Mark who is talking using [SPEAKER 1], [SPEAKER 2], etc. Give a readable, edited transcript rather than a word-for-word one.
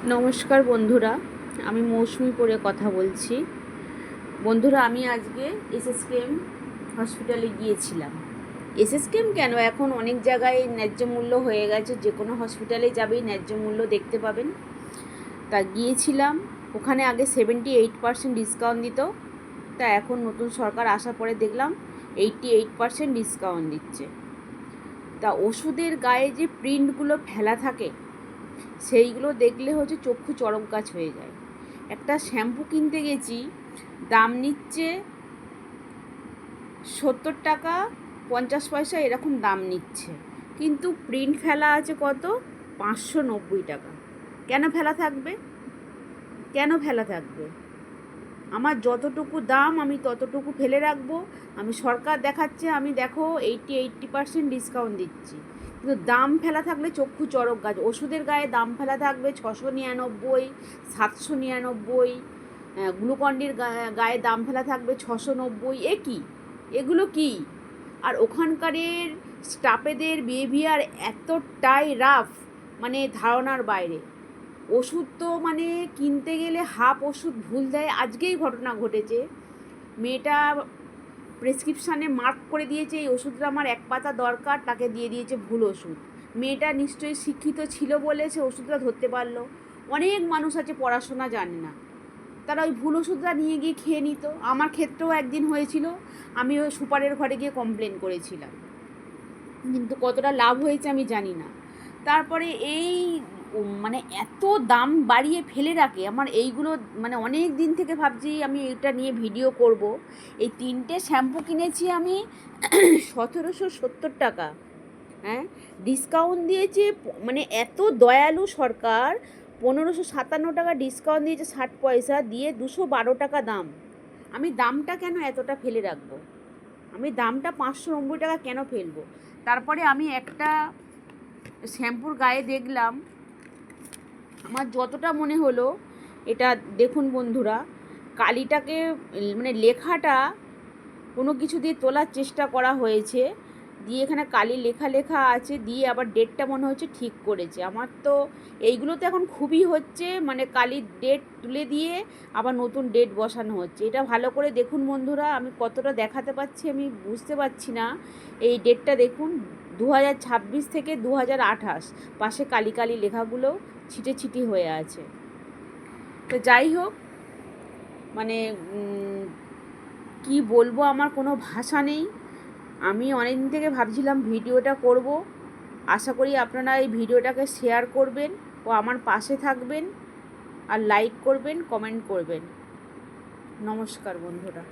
[SPEAKER 1] নমস্কার বন্ধুরা, আমি মৌসুমি পড়ে কথা বলছি। বন্ধুরা, আমি আজকে এসএসকেএম হসপিটালে গিয়েছিলাম। এসএসকেএম কেন, এখন অনেক জায়গায় ন্যায্য মূল্য হয়ে গেছে, যে কোনো হসপিটালে যাবেই ন্যায্য মূল্য দেখতে পাবেন। তা গিয়েছিলাম, ওখানে আগে 78% ডিসকাউন্ট দিত, তা এখন নতুন সরকার আসার পরে দেখলাম 88% ডিসকাউন্ট দিচ্ছে। তা ওষুধের গায়ে যে প্রিন্টগুলো ফেলা থাকে সেইগুলো দেখলে হচ্ছে চক্ষু চড়ক গাছ হয়ে যায়। একটা শ্যাম্পু কিনতে গেছি, দাম নিচ্ছে 70 টাকা 50 পয়সা এরকম দাম নিচ্ছে, কিন্তু প্রিন্ট ফেলা আছে কত, 590 টাকা। কেন ফেলা থাকবে? কেন ফেলা থাকবে? আমার যতটুকু দাম আমি ততটুকু ফেলে রাখবো। আমি সরকার দেখাচ্ছে আমি দেখো 80% ডিসকাউন্ট দিচ্ছি, কিন্তু দাম ফেলা থাকলে চক্ষু চড়ক গাছ। ওষুধের গায়ে দাম ফেলা থাকবে 699, 799, গ্লুকন্ডির গায়ে দাম ফেলা থাকবে 690। এগুলো কি? আর ওখানকারের স্টাফেদের বিহেভিয়ার এতটাই রাফ, মানে ধারণার বাইরে। ওষুধ তো মানে কিনতে গেলে হাফ ওষুধ ভুল দেয়। আজকেই ঘটনা ঘটেছে, মেয়েটা প্রেসক্রিপশানে মার্ক করে দিয়েছে এই ওষুধটা আমার 1 পাতা দরকার, তাকে দিয়ে দিয়েছে ভুল ওষুধ। মেয়েটা নিশ্চয়ই শিক্ষিত ছিল বলে সে ওষুধটা ধরতে পারলো। অনেক মানুষ আছে পড়াশোনা জানে না, তারা ওই ভুল ওষুধটা নিয়ে গিয়ে খেয়ে নিত। আমার ক্ষেত্রেও একদিন হয়েছিল, আমি ওই সুপারের ঘরে গিয়ে কমপ্লেন করেছিলাম, কিন্তু কতটা লাভ হয়েছে আমি জানি না। তারপরে এই মানে এত দাম বাড়িয়ে ফেলে রাখে। আমার এইগুলো মানে অনেক দিন থেকে ভাবছি আমি এটা নিয়ে ভিডিও করব। এই 3টে শ্যাম্পু কিনেছি আমি 1770 টাকা। হ্যাঁ, ডিসকাউন্ট দিয়েছে, মানে এত দয়ালু সরকার। 1557 টাকা ডিসকাউন্ট দিয়েছে, 60 পয়সা দিয়ে 212 টাকা দাম। আমি দামটা কেন এতটা ফেলে রাখবো? আমি দামটা 590 টাকা কেন ফেলবো? তারপরে আমি একটা শ্যাম্পুর গায়ে দেখলাম, আমার যতটা মনে হলো, এটা দেখুন বন্ধুরা, কালিটাকে মানে লেখাটা কোনো কিছু দিয়ে তোলার চেষ্টা করা হয়েছে, দিয়ে এখানে কালি লেখা লেখা আছে, দিয়ে আবার ডেটটা মনে হচ্ছে ঠিক করেছে। আমার তো এইগুলো তো এখন খুবই হচ্ছে, মানে কালির ডেট তুলে দিয়ে আবার নতুন ডেট বসানো হচ্ছে। এটা ভালো করে দেখুন বন্ধুরা, আমি কতটা দেখাতে পাচ্ছি আমি বুঝতে পারছি না। এই ডেটটা দেখুন, 2026 থেকে 2028, পাশে কালি কালি লেখাগুলো ছিটে ছিটি হয়ে আছে। তো যাই হোক, মানে কি বলবো, আমার কোনো ভাষা নেই। আমি অনেকদিন থেকে ভাবছিলাম ভিডিওটা করব। আশা করি আপনারা এই ভিডিওটাকে শেয়ার করবেন ও আমার পাশে থাকবেন, আর লাইক করবেন, কমেন্ট করবেন। নমস্কার বন্ধুরা।